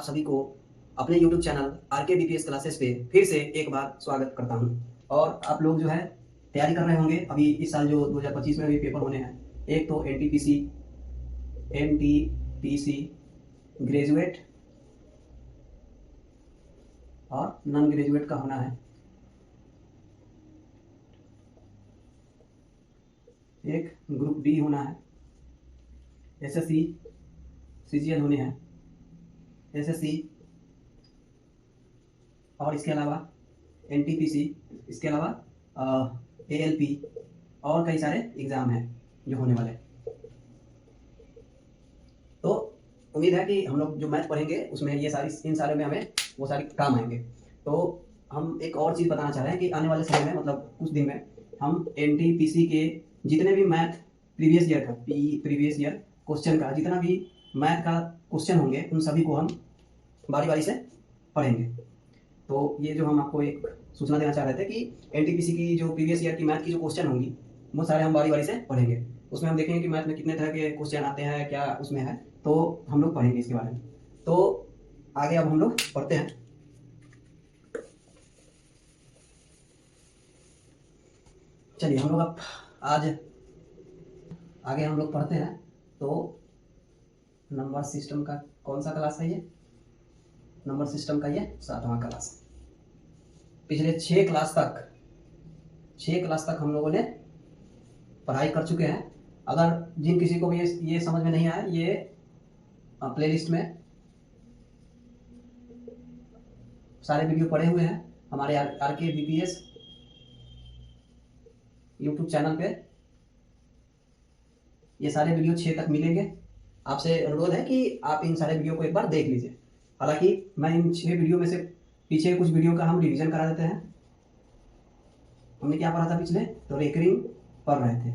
सभी को अपने YouTube channel RK BPS classes पे फिर से एक बार स्वागत करता हूं। और आप लोग जो है तैयारी कर रहे होंगे अभी इस साल जो 2025 में भी पेपर होने हैं। एक तो एनटीपीसी ग्रेजुएट और नॉन ग्रेजुएट का होना है। एक ग्रुप बी होना है। एसएससी सीजीएल होने हैं। एसएससी और इसके अलावा एनटीपीसी, इसके अलावा एएलपी और कई सारे एग्ज़ाम हैं जो होने वाले हैं। तो उम्मीद है कि हम लोग जो मैथ पढ़ेंगे उसमें ये सारी इन सारे में हमें वो सारी काम आएंगे। तो हम एक और चीज़ बताना चाह रहे हैं कि आने वाले समय में मतलब कुछ दिन में हम एनटीपीसी के जितने भी मैथ प्रीवियस ईयर क्वेश्चन का जितना भी मैथ का क्वेश्चन होंगे उन सभी को हम बारी बारी से पढ़ेंगे। तो ये जो हम आपको एक सूचना देना चाह रहे थे कि एनटीपीसी की जो प्रीवियस ईयर की मैथ की जो क्वेश्चन होंगी वो सारे हम बारी बारी से पढ़ेंगे। उसमें हम देखेंगे कि मैथ में कितने तरह के क्वेश्चन आते हैं, क्या उसमें है, तो हम लोग पढ़ेंगे इसके बारे में। तो आगे अब हम लोग पढ़ते हैं। चलिए हम लोग अब आज आगे हम लोग पढ़ते हैं। तो नंबर सिस्टम का कौन सा क्लास है ये? नंबर सिस्टम का ये 7वां क्लास। पिछले 6 क्लास तक हम लोगों ने पढ़ाई कर चुके हैं। अगर जिन किसी को भी ये समझ में नहीं आया, ये प्लेलिस्ट में सारे वीडियो पड़े हुए हैं हमारे आरके बीपीएस यूट्यूब चैनल पे। ये सारे वीडियो 6 तक मिलेंगे। आपसे अनुरोध है कि आप इन सारे वीडियो को एक बार देख लीजिए। हालांकि मैं इन 6 वीडियो में से पीछे कुछ वीडियो का हम रिवीजन करा देते हैं। हमने क्या पढ़ा था पिछले? तो रेकरिंग पढ़ रहे थे।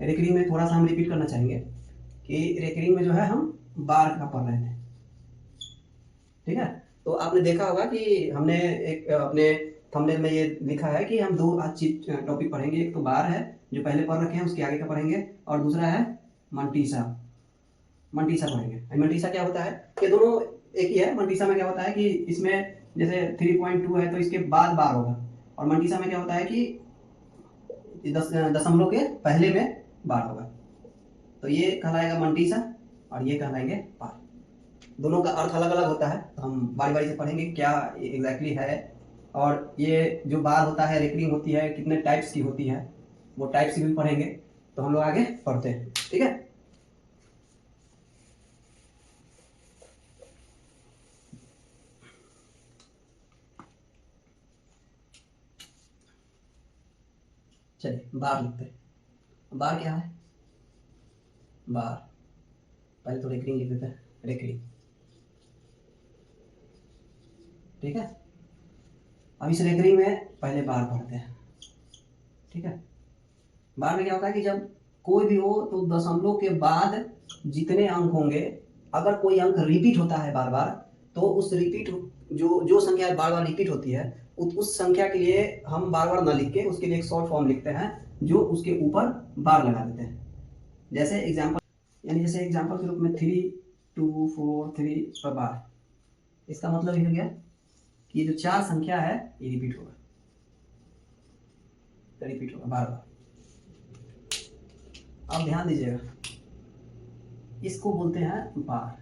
रेकरिंग में थोड़ा सा हम रिपीट करना चाहेंगे कि रेकरिंग में जो है हम बार का पढ़ रहे थे। ठीक है, तो आपने देखा होगा कि हमने एक अपने थंबनेल में ये लिखा है कि हम 2 आज टॉपिक पढ़ेंगे। एक तो बार है जो पहले पढ़ रखे हैं, उसके आगे का पढ़ेंगे, और दूसरा है मंटीसा पढ़ेंगे। मंटीसा क्या होता है? ये दोनों एक ही है। मंटीसा में क्या होता है कि इसमें जैसे 3.2 है तो इसके बाद बार होगा, और मंटीसा में क्या होता है कि दशमलव के पहले में बार होगा। तो ये कहलाएगा मंटीसा और ये कहलाएंगे बार। दोनों का अर्थ अलग अलग होता है, तो हम बारी बारी से पढ़ेंगे क्या एग्जैक्टली है। और ये जो बार होता है, रेकरिंग होती है, कितने टाइप्स की होती है, वो टाइप्स भी पढ़ेंगे। तो हम लोग आगे पढ़ते हैं। ठीक है, चलिए बार लिखते हैं। बार क्या है? बार पहले तो रेकरिंग लिख देते हैं। रेकरिंग, ठीक है। अब इस रेकरिंग में पहले बार पढ़ते हैं। ठीक है, बार में क्या होता है कि जब कोई भी हो तो दशमलव के बाद जितने अंक होंगे, अगर कोई अंक रिपीट होता है बार बार, तो उस रिपीट जो संख्या बार बार रिपीट होती है उस संख्या के लिए हम बार बार ना लिख के उसके लिए एक शॉर्ट फॉर्म लिखते हैं जो उसके ऊपर बार लगा देते हैं। जैसे एग्जाम्पल के रूप में 3, 2, 4, 3 पर बार। इसका मतलब ये हो गया कि ये जो 4 संख्या है ये रिपीट होगा बार बार। अब ध्यान दीजिएगा, इसको बोलते हैं बार।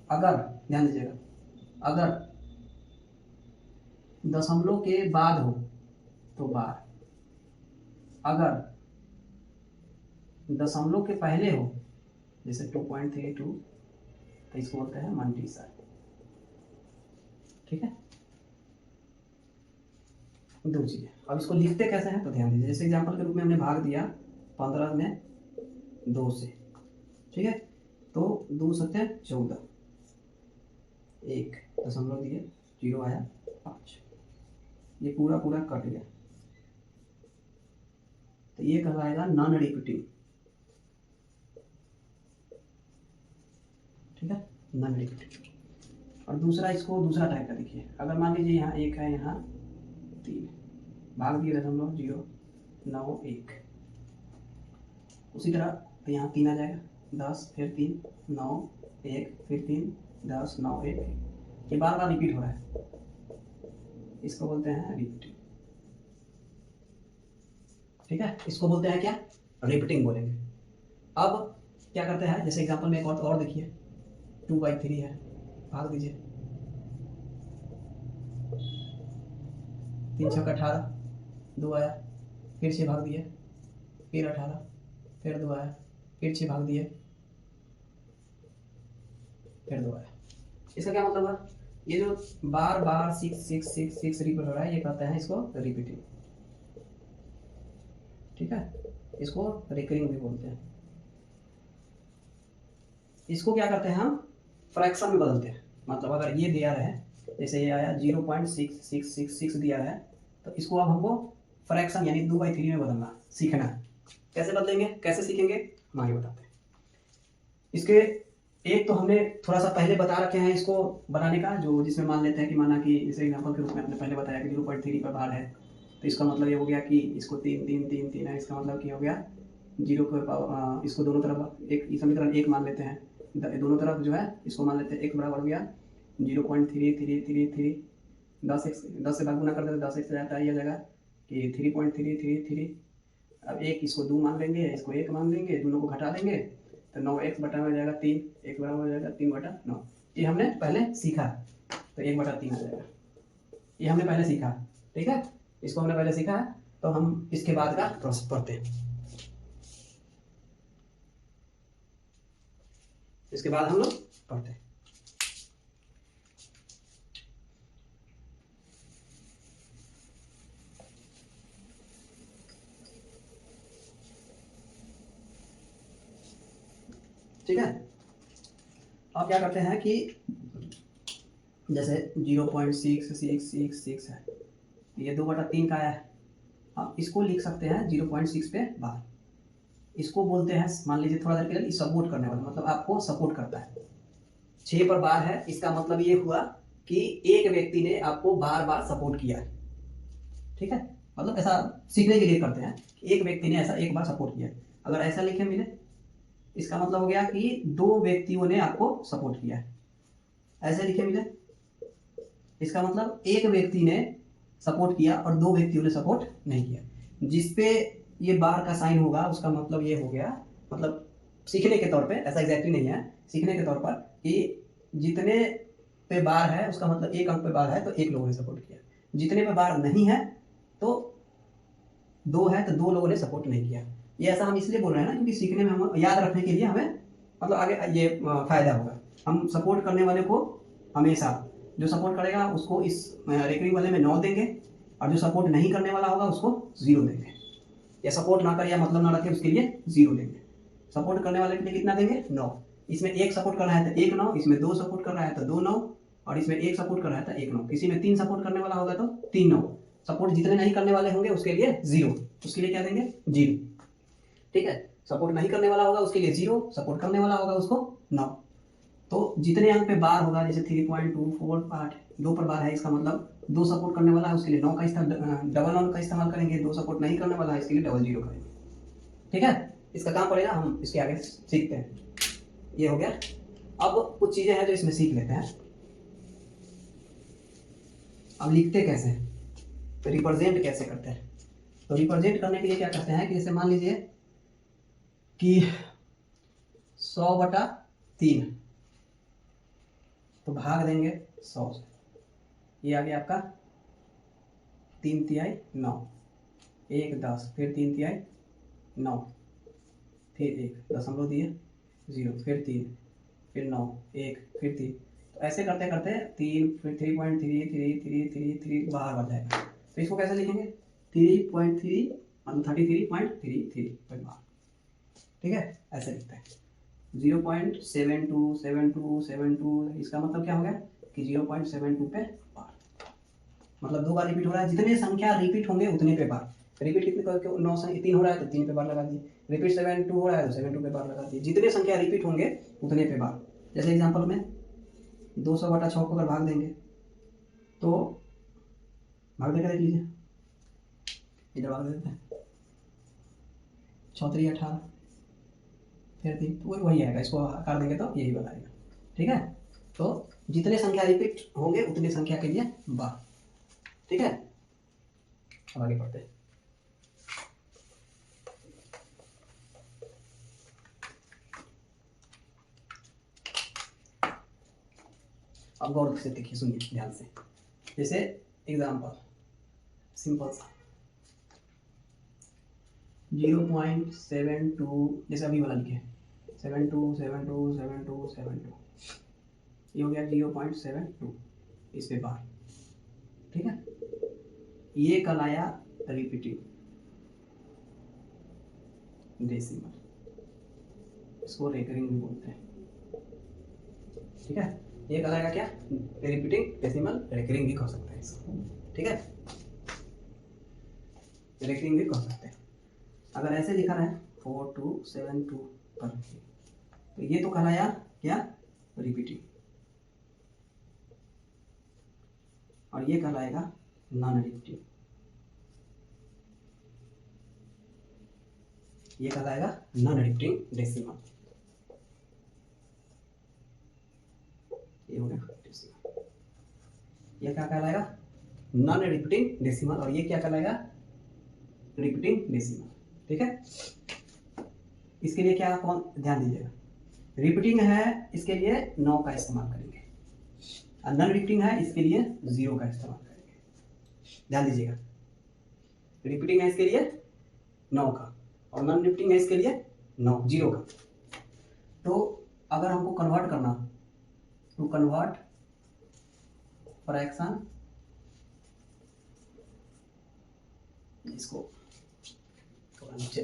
अगर ध्यान दीजिएगा, अगर दशमलव के बाद हो तो बार, अगर दशमलव के पहले हो जैसे 2.32 तो इसको बोलते हैं मंटीसा। ठीक है, 2 चीजें। अब इसको लिखते कैसे हैं तो ध्यान दीजिए। जैसे एग्जांपल के रूप में हमने भाग दिया 15 में 2 से। ठीक है, तो 2 सत्ते 14, 1 दशमलव दिए, 0 आया 5, ये पूरा कट गया। तो ये कहलाएगा नॉन रिपीटिंग। ठीक है, नॉन रिपीटिंग। और दूसरा, इसको दूसरा टाइप का देखिए। अगर मान लीजिए यहाँ 1 है, यहाँ 3, भाग दिए दशमलव 0, 9, 1। उसी तरह यहाँ 3 आ जाएगा, 10, फिर 3, 9, 1 फिर 3 10 9 1 ये बार बार रिपीट हो रहा है, इसको बोलते हैं रिपीटिंग। ठीक है, इसको बोलते हैं क्या, रिपीटिंग बोलेंगे। अब क्या करते हैं, जैसे एग्जांपल में एक और देखिए 2/3 है, भाग दीजिए, 3 छक्का 18, 2 आया, फिर 6 भाग दिए, फिर 18, फिर 2 आया, फिर 6 भाग दिए, फिर 2 आया। इसका क्या मतलब है, ये जो बार बार 6 6 6 6 रिपीट हो रहा है, ये कहते हैं इसको रिपीटिंग। ठीक है, इसको रिकरिंग भी बोलते हैं। इसको क्या करते हैं हम, फ्रैक्शन में बदलते हैं। मतलब अगर ये दिया है, जैसे ये आया 0.6666 दिया है, तो इसको अब हमको फ्रैक्शन यानी 2/3 में बदलना सीखना है। कैसे बदलेंगे, कैसे सीखेंगे, हम आगे बताते हैं। इसके एक तो हमने थोड़ा सा पहले बता रखे हैं इसको बनाने का, जो जिसमें मान लेते हैं कि माना कि जैसे एग्जांपल के रूप में हमने पहले बताया कि 0.3 पर बार है, तो इसका मतलब ये हो गया कि इसको 3 3 3 3 है, इसका मतलब क्या हो गया 0 के पावर, इसको दोनों तरफ एक समीकरण 1 मान लेते हैं, दोनों तरफ जो है इसको मान लेते हैं 1 बराबर हो गया 0.3333, 10 से भाग गुना कर देते 10 से जाता है, ये जाएगा कि 3.333। अब एक इसको 2 मान लेंगे, इसको 1 मान लेंगे, दोनों को घटा देंगे तो 9x बटा हो जाएगा 3, 1 बराबर हो जाएगा 3/9। ये हमने पहले सीखा, तो 1/3 आ जाएगा, ये हमने पहले सीखा। ठीक है, इसको हमने पहले सीखा है, तो हम इसके बाद का प्रोसेस पढ़ते हैं। इसके बाद हम लोग पढ़ते हैं। ठीक है, अब क्या करते हैं कि जैसे 0.6666 है, ये 2/3 का आया है, अब इसको लिख सकते हैं 0.6 पे बार। इसको बोलते हैं, मान लीजिए थोड़ा देर के लिए सपोर्ट करने वाला, मतलब आपको सपोर्ट करता है। 6 पर बार है, इसका मतलब ये हुआ कि एक व्यक्ति ने आपको बार बार सपोर्ट किया है। ठीक है, मतलब ऐसा सीखने के लिए करते हैं कि एक व्यक्ति ने ऐसा एक बार सपोर्ट किया। अगर ऐसा लिखे मिले, इसका मतलब हो गया कि 2 व्यक्तियों ने आपको सपोर्ट किया है। ऐसे लिखे मिले, इसका मतलब एक व्यक्ति ने सपोर्ट किया और 2 व्यक्तियों ने सपोर्ट नहीं किया। जिसपे ये बार का साइन होगा उसका मतलब ये हो गया, मतलब सीखने के तौर पे, ऐसा एग्जैक्टली नहीं है, सीखने के तौर पर कि जितने पे बार है उसका मतलब एक अंक पे बार है तो एक लोगों ने सपोर्ट किया, जितने पे बार नहीं है तो 2 है तो 2 लोगों ने सपोर्ट नहीं किया। ये ऐसा हम इसलिए बोल रहे हैं ना क्योंकि सीखने में हम याद रखने के लिए हमें मतलब आगे ये फायदा होगा। हम सपोर्ट करने वाले को हमेशा, जो सपोर्ट करेगा उसको इस रिकरिंग वाले में 9 देंगे, और जो सपोर्ट नहीं करने वाला होगा उसको 0 देंगे, या सपोर्ट ना करे या मतलब ना रखे उसके लिए 0 देंगे। सपोर्ट करने वाले के लिए कितना देंगे 9, इसमें 1 सपोर्ट कर रहा है तो 1 9, इसमें 2 सपोर्ट कर रहा है तो 2 9, और इसमें 1 सपोर्ट कर रहा है तो 1 9, किसी में 3 सपोर्ट करने वाला होगा तो 3 9। सपोर्ट जितने नहीं करने वाले होंगे उसके लिए 0, उसके लिए क्या देंगे 0। ठीक है, सपोर्ट नहीं करने वाला होगा उसके लिए 0, सपोर्ट करने वाला होगा उसको 9। तो जितने अंक पे बार होगा, जैसे 3.24 2 पर बार है, इसका मतलब 2 सपोर्ट करने वाला है उसके लिए 9 का डबल 9 का इस्तेमाल करेंगे, 2 सपोर्ट नहीं करने वाला है इसके लिए डबल 0 करेंगे। ठीक है, इसका काम पड़ेगा, हम इसके आगे सीखते हैं। ये हो गया। अब कुछ चीजें हैं जो इसमें सीख लेते हैं। अब लिखते कैसे हैं, तो रिप्रेजेंट कैसे करते हैं। तो रिप्रेजेंट करने के लिए क्या करते हैं कि जैसे मान लीजिए कि 100/3, तो भाग देंगे 100 से, ये आ गया आपका 3/3 9, 1 10, फिर 3/3 9, फिर 1 दशमलव दिए 0, फिर 3, फिर 9 1, फिर 3। तो ऐसे करते करते 3 फिर 3.3333 बाहर बन जाएगा। तो इसको कैसे लिखेंगे 3.3 मतलब 33.33 बाहर। ठीक है, ऐसे लिखते हैं 0.727272, इसका मतलब क्या हो गया कि 0.72 पे बार, मतलब 2 बार रिपीट हो रहा है। जितने संख्या रिपीट होंगे उतने पे बार। रिपीट कितने 9 3 हो रहा है तो 3 पे बार लगा दिए, रिपीट 72 हो रहा है तो 72 पे बार लगा दिए। जितने संख्या रिपीट होंगे उतने पे बार। जैसे एग्जांपल में 200/6 को अगर भाग देंगे तो भाग देकर देख लीजिए, इधर भाग देते हैं 6 3 18, फिर 3, तो वही आएगा, इसको कर देंगे तो यही बताएगा। ठीक है, तो जितने संख्या रिपीट होंगे उतनी संख्या के लिए बार। ठीक है, अब आगे बढ़ते हैं। अब गौर से देखिए, सुनिए ध्यान से। जैसे एग्जाम्पल सिंपल सा 0.72, जैसे अभी वाला लिखे 72727272, ये हो गया 0.72, इस पे बार। ठीक है, ये कहलाया रिपीटिंग डेसिमल, इसको रेकरिंग भी बोलते हैं। ठीक है, ये कहलाएगा क्या, रिपीटिंग डेसिमल, रेकरिंग भी कह सकते हैं इसको। ठीक है, रेकरिंग भी कह सकते हैं। अगर ऐसे लिखा रहा है 4272 पर, तो ये तो कहलाया क्या, रिपीटिंग, और ये कहलाएगा नॉन रिपीटिंग, ये कहलाएगा नॉन रिपीटिंग डेसिमल। ये हो गया डेसिमल, ये क्या कहलाएगा, नॉन रिपीटिंग डेसिमल, और ये क्या कहलाएगा, रिपीटिंग डेसिमल। ठीक है, इसके लिए क्या, कौन ध्यान दीजिएगा, रिपीटिंग है इसके लिए 9 का इस्तेमाल करेंगे, और नॉन रिपीटिंग है इसके लिए 0 का इस्तेमाल करेंगे। ध्यान दीजिएगा, रिपीटिंग है इसके लिए 9 का, और नॉन रिपीटिंग है इसके लिए 0 का। तो अगर हमको कन्वर्ट करना, टू कन्वर्ट फ्रैक्शन, इसको थोड़ा नीचे,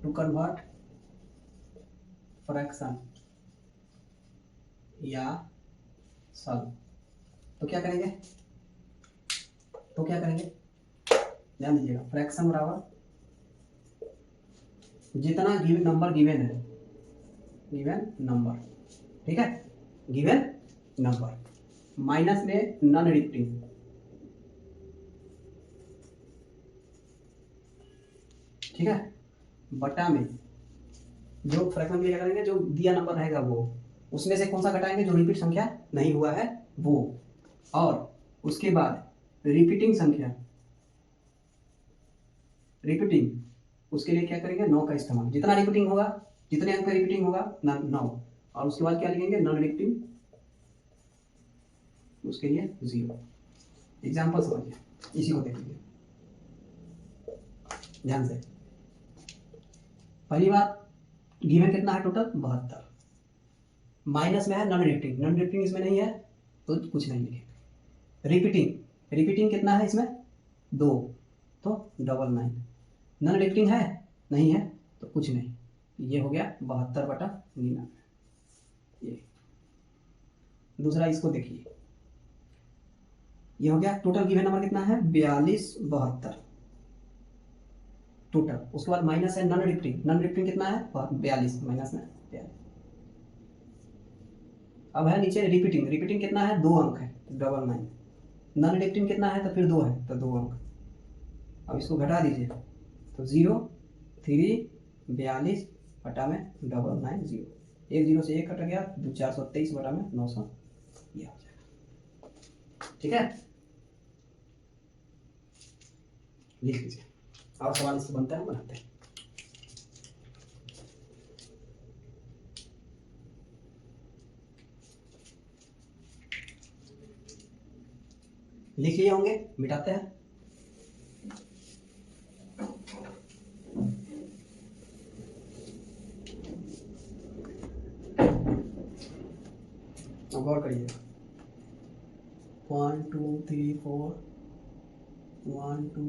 टू कन्वर्ट फ्रैक्शन या सल, तो क्या करेंगे, ध्यान दीजिएगा, फ्रैक्शन बराबर जितना गिवन नंबर गिवन है, गिवन नंबर, ठीक है, गिवन नंबर माइनस में नॉन रिपीटिंग, ठीक है, बटा में जो फ्रैक्शन में क्या करेंगे, जो दिया नंबर रहेगा वो, उसमें से कौन सा घटाएंगे, जो रिपीट संख्या नहीं हुआ है वो, और उसके बाद रिपीटिंग संख्या, रिपीटिंग, उसके लिए क्या करेंगे, 9 का इस्तेमाल, जितना रिपीटिंग होगा, जितने अंक का रिपीटिंग होगा 9, और उसके बाद क्या लिखेंगे, नॉन रिपीटिंग, उसके लिए 0। एग्जाम्पल समझिए, इसी को देख लीजिए ध्यान से। पहली बात, गिवन कितना है टोटल, 72, माइनस में है नॉन रिपीटिंग, नॉन रिपीटिंग इसमें नहीं है तो कुछ नहीं लिखेंगे। रिपीटिंग कितना है इसमें, 2, तो 99, नॉन रिपीटिंग है, नहीं है तो कुछ नहीं, ये हो गया 72/99। ये दूसरा, इसको देखिए, ये हो गया टोटल गिवन नंबर कितना है, 4272 टोटल, उसके बाद माइनस है नॉन रिपीटिंग कितना है, 42, माइनस में 42। अब है नीचे रिपीटिंग कितना है, 2 अंक है तो 99, नॉन रिपीटिंग कितना है तो फिर 2 है तो 2 अंक। अब इसको घटा दीजिए तो 0, 3, 42 बटा में 99, 0, 1 0 से 1 कट गया, 423 बटा में 900, ये हो जाएगा। ठीक है, लिख लीजिए, और सवाल इससे बनता है, बनाते हैं। लिख लिए होंगे, मिटाते हैं। अब गौर करिए, 1 2 3 4, 1 2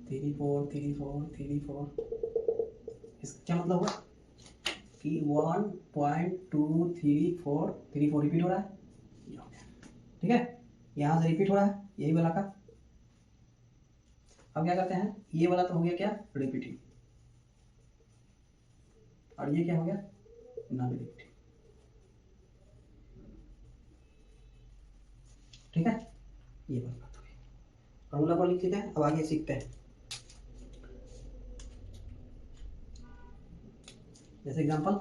3 4 3 4 3 4, इसका क्या मतलब हुआ कि 1.234 3 4 रिपीट हो रहा है, ठीक है, यहाँ से रिपीट हो रहा है यही वाला का। अब क्या करते हैं, ये वाला तो हो गया क्या, रिपीटिंग, और ये क्या हो गया, नॉन रिपीटिंग। ठीक है, ये वाली बात हो गई। फॉर्मूला को लिख लिया है, अब आगे सीखते हैं। जैसे एग्जांपल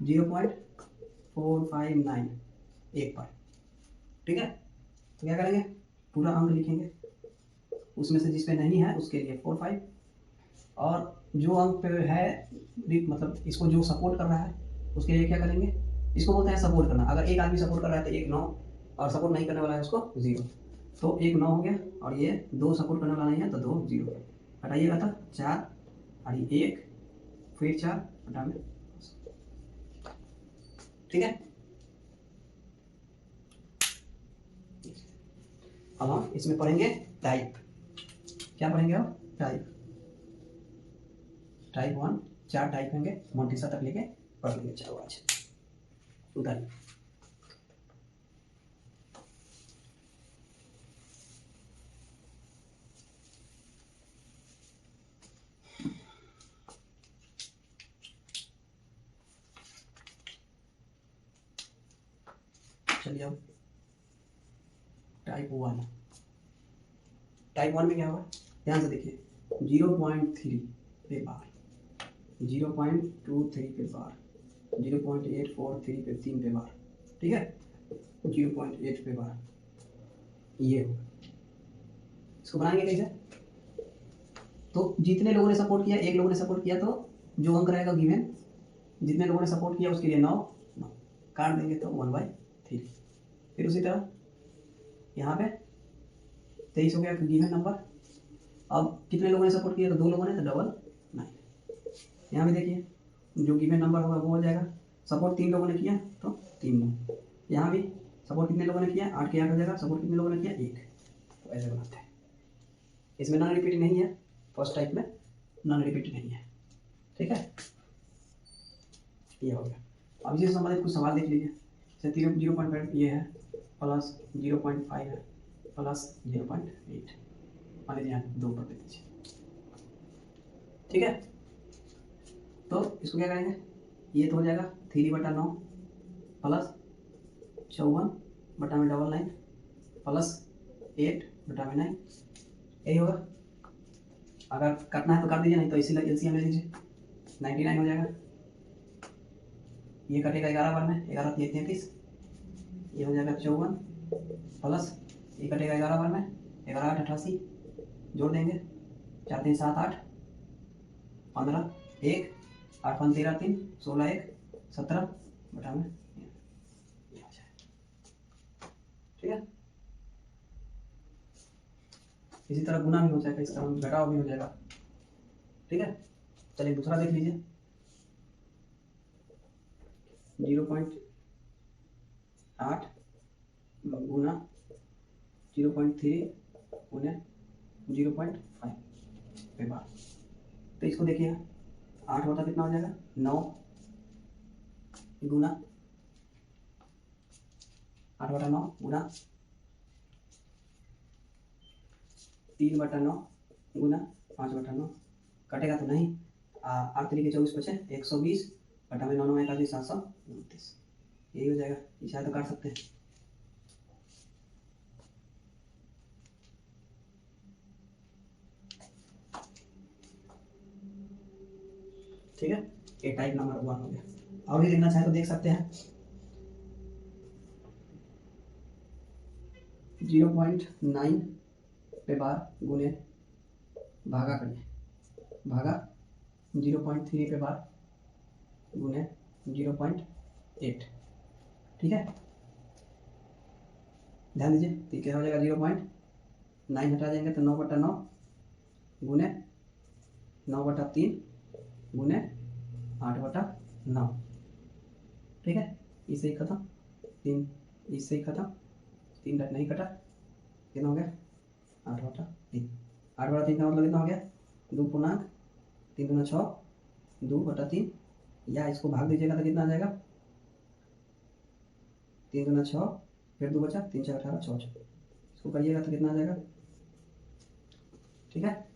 0.459 1 पर, ठीक है। तो क्या करेंगे, पूरा अंक लिखेंगे, उसमें से जिस पे नहीं है उसके लिए 45, और जो अंक पे है मतलब इसको जो सपोर्ट कर रहा है उसके लिए क्या करेंगे, इसको बोलते हैं सपोर्ट करना। अगर एक आदमी सपोर्ट कर रहा है तो 1 9, और सपोर्ट नहीं करने वाला है उसको 0। तो 1 9 हो गया, और ये 2 सपोर्ट करने वाला नहीं है तो 2 0। हटाइएगा तो 4 और ये 1 फिर 4 हटा में, ठीक है। अब हम इसमें पढ़ेंगे टाइप। क्या पढ़ेंगे हम, टाइप। टाइप 1 4 टाइप होंगे, मोंटीसा तक लेके पढ़ लेंगे। चलो आज उधर चलिए। अब टाइप 1, टाइप 1 में क्या होगा, ध्यान से देखिए। 0.3 पे बार, 0.23 पे बार, 0.843 पे 3 पे बार, ठीक है। 0.8 पे बार ये होगा। इसको बनाएंगे कैसे, तो जितने लोगों ने सपोर्ट किया, एक लोगों ने सपोर्ट किया तो जो अंक रहेगा गिवन, जितने लोगों ने सपोर्ट किया उसके लिए 9 काट देंगे तो 1/3। फिर उसी तरह यहाँ पे 23 हो गया गिवन नंबर। अब कितने लोगों ने सपोर्ट किया, तो 2 लोगों ने, तो डबल 9। यहाँ भी देखिए जो गिवन नंबर होगा वो हो जाएगा। सपोर्ट 3 लोगों ने किया तो 3 9। यहाँ भी सपोर्ट कितने लोगों ने किया, 8 के 8 हो जाएगा। सपोर्ट कितने लोगों ने किया, 1। तो ऐसे बनाते हैं। इसमें नॉन रिपीट नहीं है, फर्स्ट टाइप में नॉन रिपीट नहीं है, ठीक है। ये हो गया। अब इसी से संबंधित कुछ सवाल देख लीजिए। जैसे 0.5 ये है, प्लस 0.5 है, प्लस 0.8, मान लीजिए यहाँ 2 पर दे दीजिए, ठीक है। तो इसको क्या करेंगे, ये तो हो जाएगा 3/9 प्लस 54/9 प्लस 8/9, यही होगा। अगर काटना है तो काट दीजिए, नहीं तो इसी एलसीएम ले लीजिए, 99 हो जाएगा। ये कटेगा 11 बार में, 11 3 33, ये हो जाएगा 54 प्लस ये कटेगा 11 बार में, 11 8 88, जोड़ देंगे 4 3 7 8 15 1 8 5 13 3 16 1 17 बटा में, ठीक है। इसी तरह गुना भी हो जाएगा, इसका घटाव भी हो जाएगा, ठीक है। चलिए दूसरा देख लीजिए। 0.8 गुना 0.3 गुना 0.5 पे बार। तो इसको देखिए 8 होता कितना हो जाएगा, 9 गुना 8/9 गुना 3/9 गुना 5/9, कटेगा तो नहीं। 8 3 के 24 बचे, 120 बटा में 9 9 1 729, यही हो जाएगा। इसे तो काट सकते हैं, ठीक है। ये टाइप नंबर 1 हो गया। और भी देखना चाहे तो देख सकते हैं। 0.9 पे बार गुने भागा करिए, भागा 0.3 पे बार गुने 0.8, ठीक है। ध्यान दीजिए, तो क्या हो जाएगा, 0.9 हटा देंगे तो 9/9 गुने 9/3 गुने 8/9, ठीक है। इससे ही खत्म, 3 इससे ही खत्म, 3 डट नहीं कटा, कितना हो गया 8/3। 8/3 का मतलब कितना हो गया, 2 पूर्णांक 3 दूना 6, 2/3, या इसको भाग दीजिएगा तो कितना आ जाएगा, 3 दूना 6, फिर 2 बचा, 3 4 18 6 6, इसको करिएगा तो कितना आ जाएगा, ठीक है।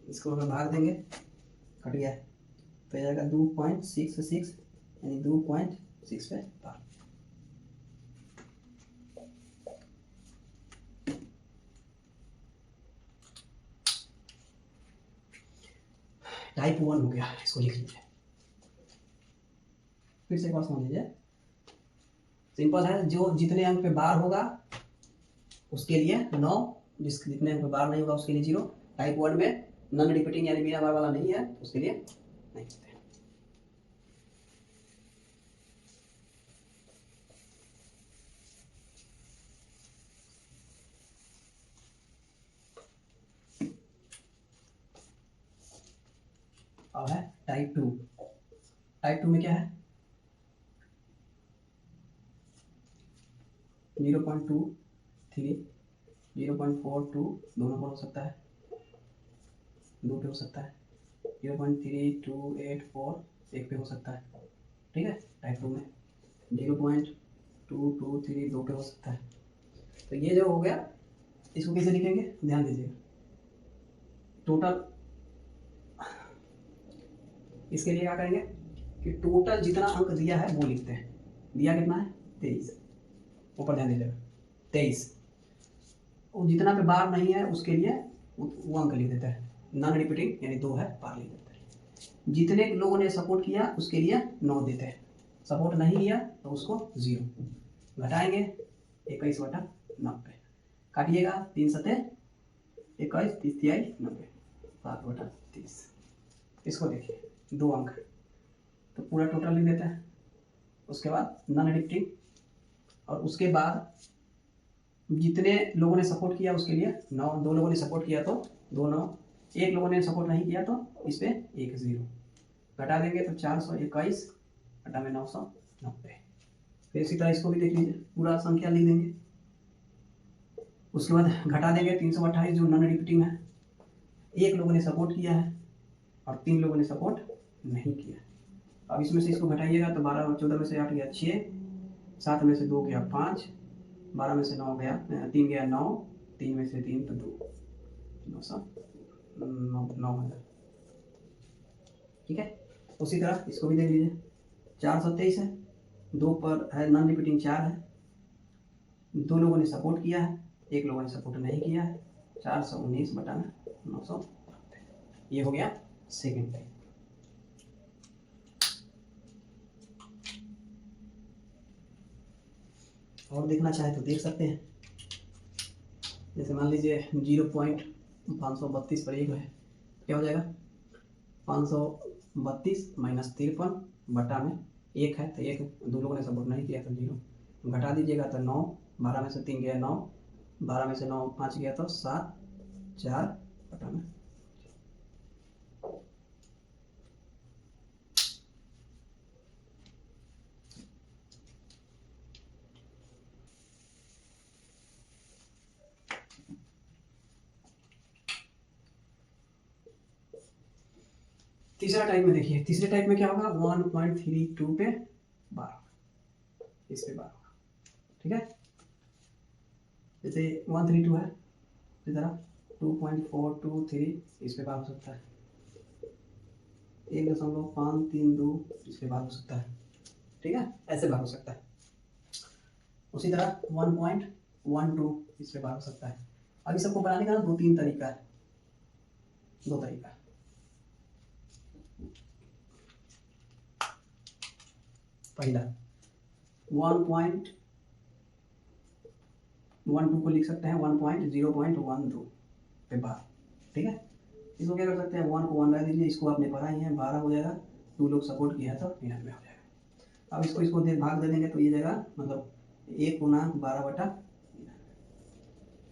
इसको अगर भाग देंगे, कट गया तो जाएगा 2.66, यानी 2.6 पे बार। टाइप 1 हो गया, इसको लिख लीजिए। फिर से एक बार समझ लीजिए, सिंपल है, जो जितने अंक पे बार होगा उसके लिए 9, जितने अंक पे बार नहीं होगा उसके लिए 0। टाइप 1 में नॉन रिपीटिंग यानी बिना बार वाला नहीं है, उसके लिए नहीं होते। अब है टाइप 2। टाइप 2 में क्या है, 0.23, 0.42 दोनों पर हो सकता है, 2 पे हो सकता है, 0.3284 एक पे हो सकता है, ठीक है। टाइप 2 में 0.223 2 पे हो सकता है। तो ये जो हो गया, इसको कैसे लिखेंगे, ध्यान दीजिएगा। टोटल, इसके लिए क्या करेंगे कि टोटल जितना अंक दिया है वो लिखते हैं। दिया कितना है, 23, ऊपर ध्यान दीजिएगा 23। और जितना पे बार नहीं है उसके लिए वो अंक लिख देते हैं, नॉन रिपीटिंग यानी 2 है, बार लिख देते हैं। जितने लोगों ने सपोर्ट किया उसके लिए 9 देते हैं, सपोर्ट नहीं किया तो उसको 0 घटाएंगे, 21/90 काटिएगा, 3 सते 21, 30 तिहाई 90, 7/30। इसको देखिए 2 अंक, तो पूरा टोटल लिख देते हैं। उसके बाद नॉन रिपीटिंग, और उसके बाद जितने लोगों ने सपोर्ट किया उसके लिए 9, 2 लोगों ने सपोर्ट किया तो 2 9, 1 लोगों ने सपोर्ट नहीं किया तो इस पे 1 0 घटा देंगे, तो 421 घटा में 990। फिर इसी तरह इसको भी देख लीजिए, पूरा संख्या लिख देंगे। उसके बाद घटा देंगे 328 जो नॉन रिपीटिंग है, 1 लोगों ने सपोर्ट किया है और 3 लोगों ने सपोर्ट नहीं किया। अब इसमें से इसको घटाइएगा तो 12 और 14 में से 8 गया 6, 7 में से 2 गया 5, 12 में से 9 गया 3 गया 9, 3 में से 3 तो 2, 9,000, ठीक है। उसी तरह इसको भी देख लीजिए, 423 है, 2 पर है नॉन रिपीटिंग 4 है, 2 लोगों ने सपोर्ट किया है, 1 लोगों ने सपोर्ट नहीं किया है, 419/990, ये हो गया सेकेंड टाइप। और देखना चाहे तो देख सकते हैं, जैसे मान लीजिए 0.532 पर 1 है, क्या हो जाएगा, 532 माइनस 53 बटा में 1 है, तो 1 2 लोगों ने सपोर्ट नहीं किया तो 0 घटा दीजिएगा तो 9, 12 में से 3 गया 9, 12 में से 9 5 गया तो 7, 4 बटा में। तीसरा टाइप में देखिए, तीसरे टाइप में क्या होगा, 1.32 पे बार, इस पे बार होगा, ठीक है। जैसे 132 है, इस तरह 2.423 इस पे बार हो सकता है, 1.532 इस पे बार हो सकता है, ठीक है, ऐसे बार हो सकता है। उसी तरह 1.12 इस पे बार हो सकता है। अब इस सबको बनाने का ना 2-3 तरीका है, 2 तरीका। पहला 1.12 को लिख सकते हैं 1.0.12 पे बार, ठीक है। इसको क्या कर सकते हैं, 1 को 1 रख दीजिए, इसको आपने पढ़ा ही है, 12 हो जाएगा, 2 लोग सपोर्ट किया तो 99 हो जाएगा। अब इसको भाग दे देंगे तो ये जाएगा, मतलब 1×12/,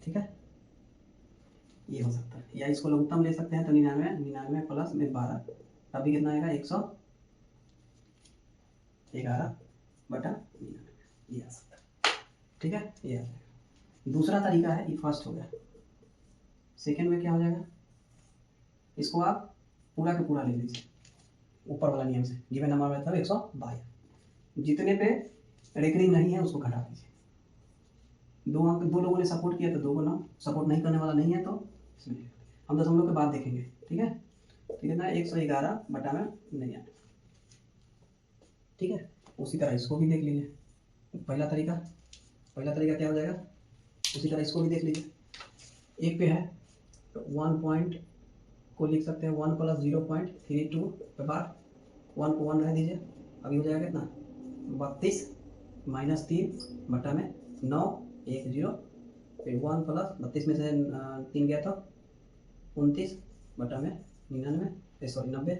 ठीक है, ये हो सकता है। या इसको लघुत्तम ले सकते हैं तो 99 प्लस में 12, अभी कितना आएगा, 111/99, ये आ सकता है, ठीक है, ये आ जाएगा। दूसरा तरीका है, ये फर्स्ट हो गया। सेकेंड में क्या हो जाएगा, इसको आप पूरा का पूरा ले लीजिए, ऊपर वाला नियम से, गिवन नंबर मतलब 122, जितने पे रेकरिंग नहीं है उसको घटा दीजिए। 2 लोगों ने सपोर्ट किया तो 2 को 9, सपोर्ट नहीं करने वाला नहीं है तो इसमें हम दशमलव के बाद देखेंगे, ठीक है। तो कितना 111/99, ठीक है। उसी तरह इसको भी देख लीजिए, पहला तरीका क्या हो जाएगा, उसी तरह इसको भी देख लीजिए। 1 पे है तो 1.12 को लिख सकते हैं 1 प्लस 0.32 के बाद 1 को 1 रह दीजिए, अभी हो जाएगा कितना 32 माइनस 3 बटा में 9 1 0, फिर 1 प्लस 32 में से 3 गया तो 29 बटा में 99 सॉरी 90।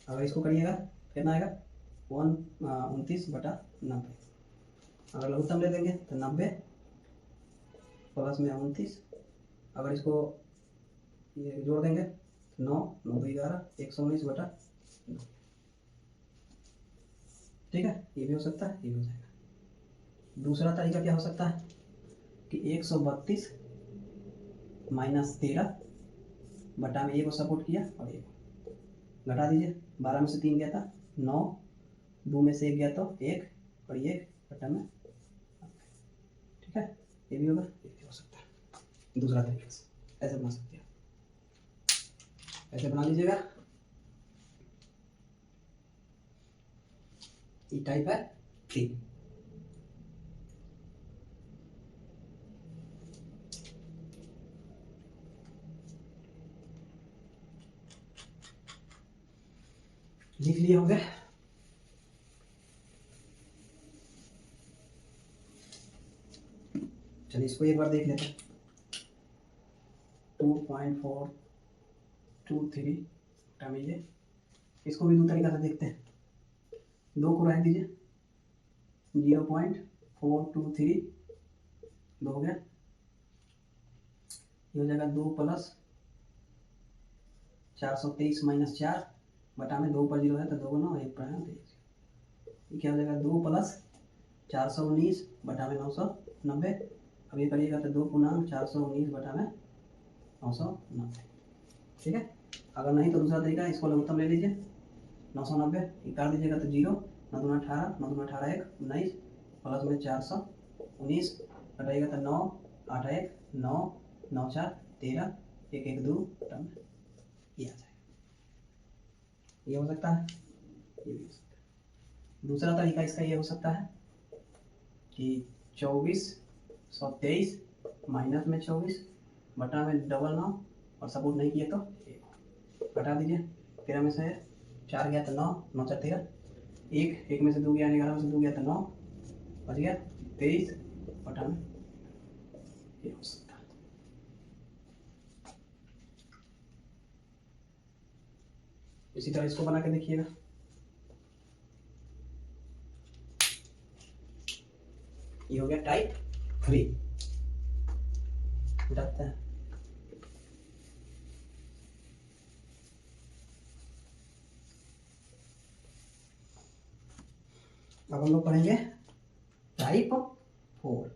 अगर इसको करिएगा कितना आएगा 29 बटा 90। अगर लघुत्तम ले लेंगे तो 90 प्लस में 29, अगर इसको ये जोड़ देंगे 9 9 11 119 बटा 9। ठीक है, ये भी हो सकता है, ये भी हो जाएगा। दूसरा तरीका क्या हो सकता है कि 132 माइनस 13 बटा में 1 को सपोर्ट किया और 1 घटा दीजिए, 12 में से 3 गया था 9, 2 में से 1 गया तो 1 और 1 बटा में। ठीक है, ये भी होगा, ये भी हो सकता है। दूसरा तरीका से ऐसे बना सकते हैं, ऐसे बना लीजिएगा। ये टाइप है 3। लिख लिए होंगे। चलिए इसको एक बार देख लेते हैं। 2.423 हटा लीजिए, इसको भी दो तरीका से देखते हैं। 2 को रह दीजिए, 0.423 2 हो गया, ये हो जाएगा 2 प्लस 423 माइनस 4 बटा में 2 पर 0 है तो 2 9 1 पर है, ये क्या हो जाएगा 2 प्लस 419 बटा में 990। अब ये करिएगा तो 2 पूर्णांक 419 बटा में 990। ठीक है, अगर नहीं तो दूसरा तरीका, इसको लघुत्तम ले लीजिए 990, काट दीजिएगा तो 0 9 दूना 18 9 दूना 18 1 19 प्लस में 419 कटाइएगा तो 9 8 1 9 9 4 13 1 1 2 बटा में ये आ जाएगा। ये हो सकता है, ये भी हो सकता है। दूसरा तरीका इसका ये हो सकता है कि 2423 माइनस में 24 बटा में 9 और सपोर्ट नहीं किए तो घटा दीजिए, 13 में से 4 गया तो 9 9 4 13, 1 में से 2 गया 11 में से 2 गया तो 9 बच गया 23 बटा में ये हो सकता है। इसी तरह इसको बना के देखिएगा। ये हो गया टाइप 3। उठाते हैं, अब हम लोग पढ़ेंगे टाइप 4।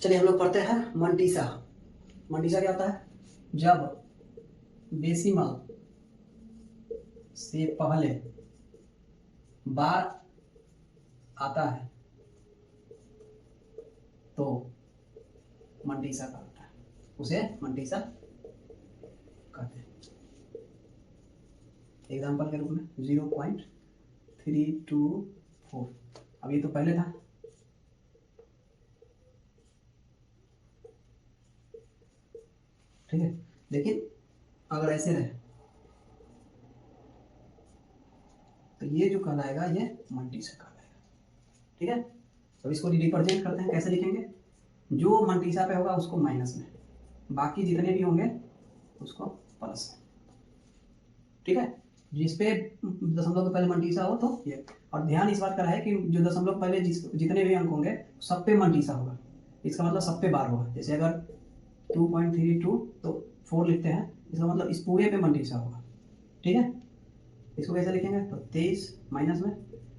चलिए हम लोग पढ़ते हैं मंटीसा। मंटीसा क्या होता है, जब डेसिमल से पहले बार आता है तो मंटीसा का होता है, उसे मंटीसा कहते हैं। एग्जाम्पल के रूप में 0.324, अब ये तो पहले था, ठीक है, लेकिन अगर ऐसे रहे तो ये जो कहलाएगा ये मंटीसा कहलाएगा। ठीक है, तो इसको रिप्रेजेंट करते हैं, कैसे लिखेंगे, जो मंटीसा पे होगा उसको माइनस में, बाकी जितने भी होंगे उसको प्लस में। ठीक है, जिसपे दशमलव के पहले मंटीसा हो तो ये, और ध्यान इस बात का है कि जो दशमलव पहले जितने भी अंक होंगे सब पे मंटीसा होगा, इसका मतलब सब पे बार होगा। जैसे अगर 2.32 तो 4 लिखते हैं, इसका मतलब इस पूरे पे मंटीसा होगा। ठीक है, इसको कैसे लिखेंगे, तो 23 माइनस में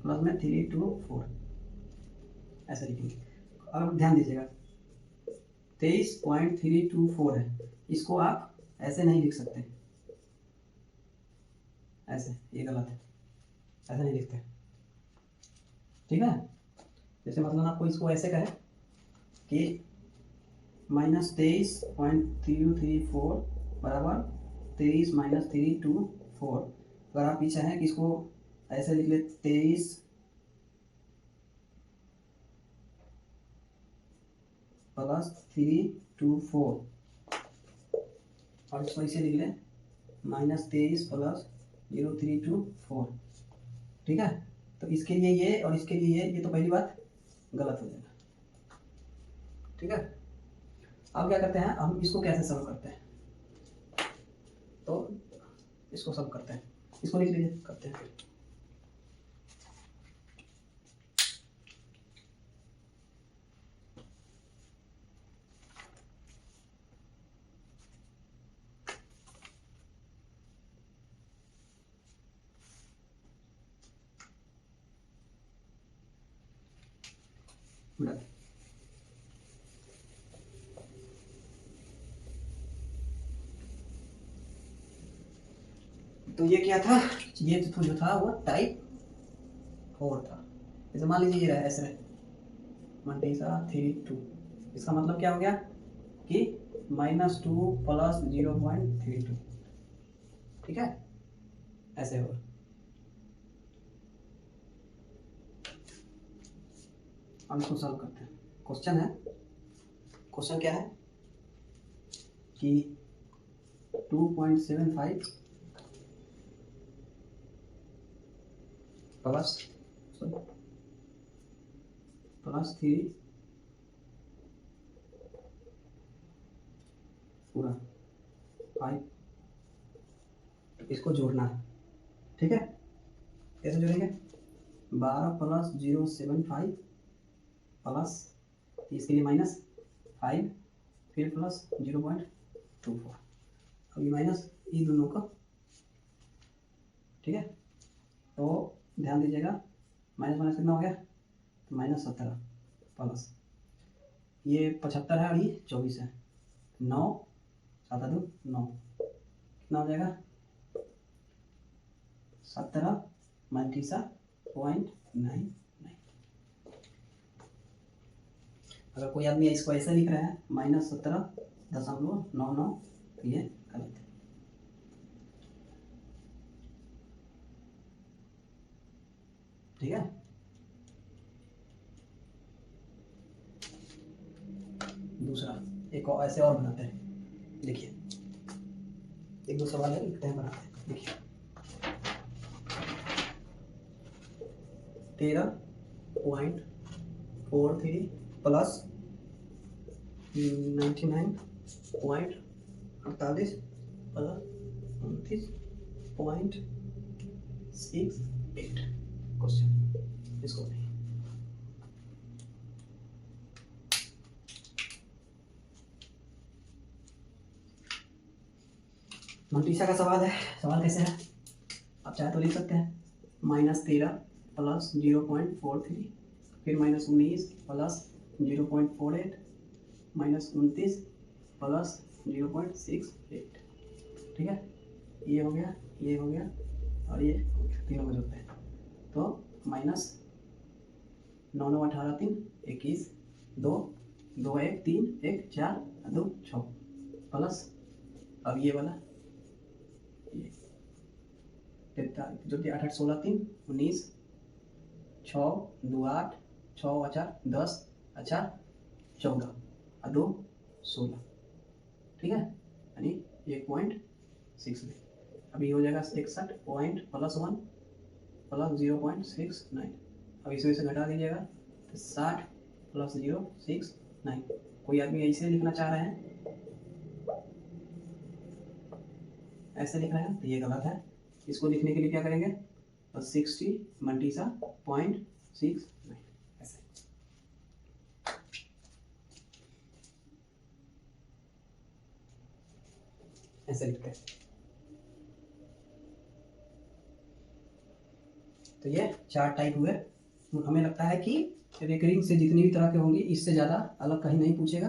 प्लस में 324 ऐसे लिखेंगे। अब ध्यान दीजिएगा 23.324 है, इसको आप ऐसे नहीं लिख सकते, ऐसे, ये गलत है, ऐसे नहीं लिखते, ठीक है। जैसे मतलब आपको इसको ऐसे कहे कि -23.334 बराबर 23 - 324। अगर आप ये चाहें कि इसको ऐसे लिख ले 23 + 324 और इसको ऐसे लिख लें -23 + 0324, ठीक है। तो इसके लिए ये और इसके लिए ये तो पहली बात गलत हो जाएगा, ठीक है। अब क्या करते हैं, हम इसको कैसे सॉल्व करते हैं, तो इसको सॉल्व करते हैं, इसको लिख लीजिए, करते हैं फिर। तो ये क्या था, ये तो जो था वो टाइप 4 था। जैसे मान लीजिए ये रहा ऐसे 1.32, इसका मतलब क्या हो गया कि -2 + 0.32, ठीक है, ऐसे होगा। हम इसको सॉल्व करते हैं। क्वेश्चन है, क्वेश्चन क्या है कि 2.75 प्लस 3 पूरा 5, इसको जोड़ना है, ठीक है। कैसे जोड़ेंगे, 12 + 0.75 प्लस इसके लिए -5 फिर प्लस 0.24, अब ये माइनस ये दोनों का, ठीक है। तो ध्यान दीजिएगा, माइनस माइनस कितना हो गया, तो -17 प्लस ये 75 है और ये 24 है, 9 7 2 9, कितना हो जाएगा 17 - 0.99। अगर कोई आदमी इसको ऐसे लिख रहा है -17.99, तो ये गलत है, ठीक है। दूसरा एक और ऐसे और बनाते हैं, देखिए एक दो सवाल है, लिखते हैं, बनाते हैं। देखिए 13.43 प्लस 99.48 प्लस 29.68 क्वेश्चन, इसको नहीं। मंटीसा का सवाल है, सवाल कैसे है, आप चाहे तो लिख सकते हैं -13 प्लस 0.43 फिर -19 प्लस 0.48 -29 प्लस 0.68, ठीक है। ये हो गया, ये हो गया और ये हो गया, तीनों को जोड़ते हैं तो -9 9 18 3 21 2 2 1 3 1 4 2 6 प्लस अब ये वाला ये 43 जो कि 8 8 16 3 19 6 2 8 6 अच्छा 10 अच्छा 14 और 2 16, ठीक है, यानी 1.6 में। अभी हो जाएगा 61 पॉइंट प्लस 1 प्लस 0.69, अब इसे घटा दीजिएगा तो 60 प्लस 0.69। कोई आदमी ऐसे लिखना चाह रहे हैं, ऐसे लिख रहे हैं, तो ये गलत है। इसको लिखने के लिए क्या करेंगे, तो 60 मंटीसा 0.69 ऐसे, ऐसे लिखते हैं। तो ये 4 टाइप हुए। हमें लगता है कि रिकरिंग से जितनी भी तरह के होंगी इससे ज़्यादा अलग कहीं नहीं पूछेगा,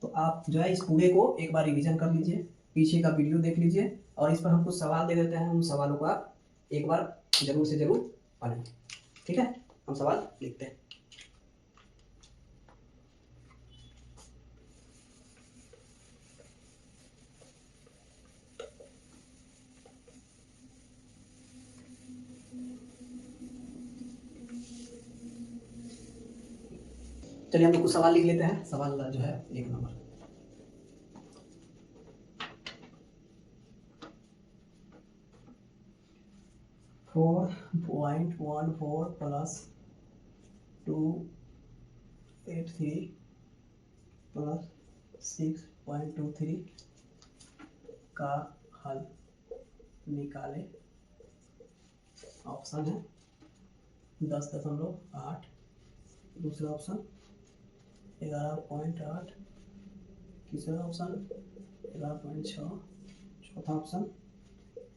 तो आप जो है इस पूरे को एक बार रिवीजन कर लीजिए, पीछे का वीडियो देख लीजिए और इस पर हम कुछ सवाल दे देते हैं, उन सवालों को आप एक बार जरूर से जरूर पढ़ें। ठीक है, हम सवाल लिखते हैं। चलिए हम लोग कुछ सवाल लिख लेते हैं। सवाल जो है 1 नंबर, 4.14 प्लस 283 प्लस 6.23 का हल निकाले। ऑप्शन है 10.8, दूसरा ऑप्शन 11.8, तीसरा ऑप्शन 11.6, चौथा ऑप्शन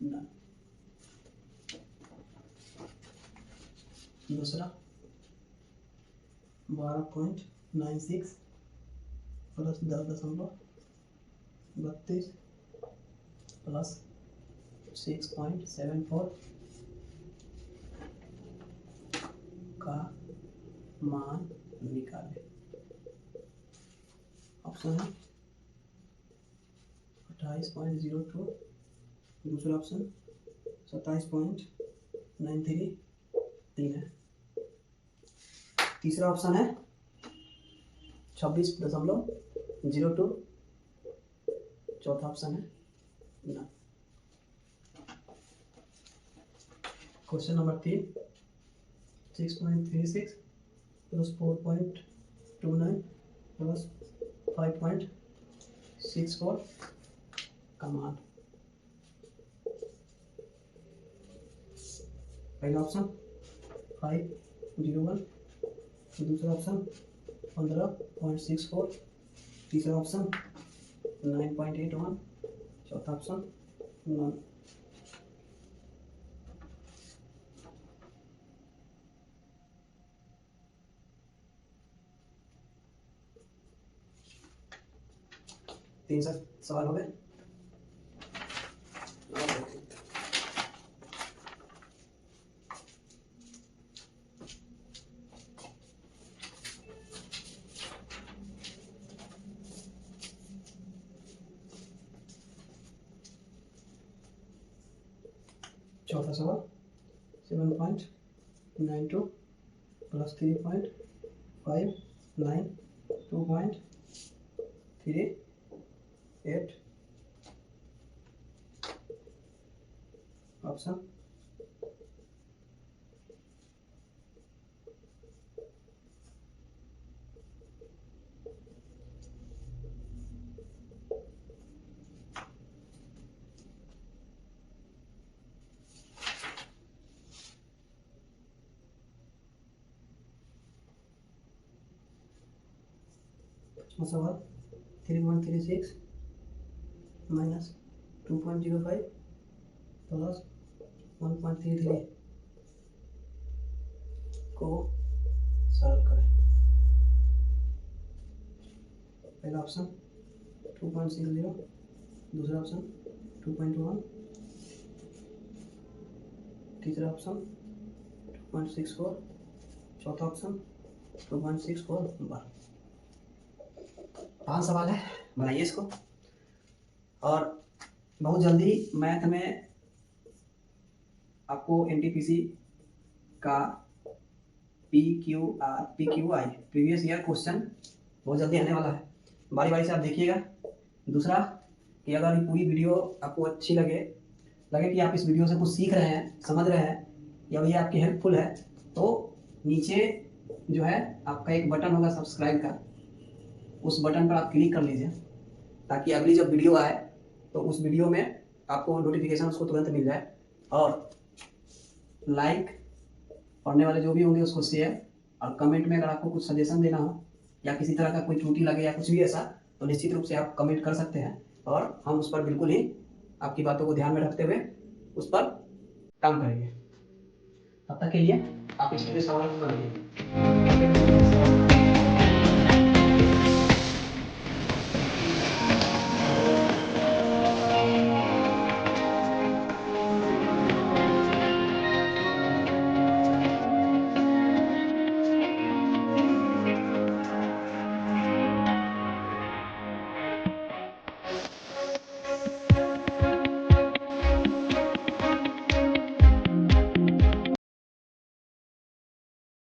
नन, दूसरा 12.96 प्लस 10.32 प्लस 6.74 का मान निकाले। ऑप्शन है 28.02, दूसरा ऑप्शन 27.93, तीन है, तीसरा ऑप्शन है 26.02, चौथा ऑप्शन है ना। क्वेश्चन नंबर 3, 6.36 प्लस 4.29 प्लस 5.64 का मान। पहला ऑप्शन 501, दूसरा ऑप्शन 15.64, तीसरा ऑप्शन 9.81, चौथा ऑप्शन 9। तीन सवाल हो गए। चौथा सवाल 7.92 प्लस 3.59 2.38 ऑप्शन सवाल 3.36 माइनस 2.05 प्लस 1.33 को सरल करें। पहला ऑप्शन 2.60, दूसरा ऑप्शन 2.1, तीसरा ऑप्शन 2.64, चौथा ऑप्शन 2.64 बार। 5 सवाल है, बनाइए इसको। और बहुत जल्दी मैथ में आपको एनटीपीसी का PQI प्रीवियस ईयर क्वेश्चन बहुत जल्दी आने वाला है। बारी बारी से आप देखिएगा। दूसरा कि अगर ये पूरी वीडियो आपको अच्छी लगे कि आप इस वीडियो से कुछ सीख रहे हैं, समझ रहे हैं या ये आपकी हेल्पफुल है, तो नीचे जो है आपका एक बटन होगा सब्सक्राइब का, उस बटन पर आप क्लिक कर लीजिए ताकि अगली जब वीडियो आए तो उस वीडियो में आपको नोटिफिकेशन उसको तुरंत मिल जाए। और लाइक, पढ़ने वाले जो भी होंगे उसको शेयर, और कमेंट में अगर आपको कुछ सजेशन देना हो या किसी तरह का कोई त्रुटि लगे या कुछ भी ऐसा, तो निश्चित रूप से आप कमेंट कर सकते हैं और हम उस पर बिल्कुल ही आपकी बातों को ध्यान में रखते हुए उस पर काम करेंगे। तब तक के लिए आप इस सवाल को करिए।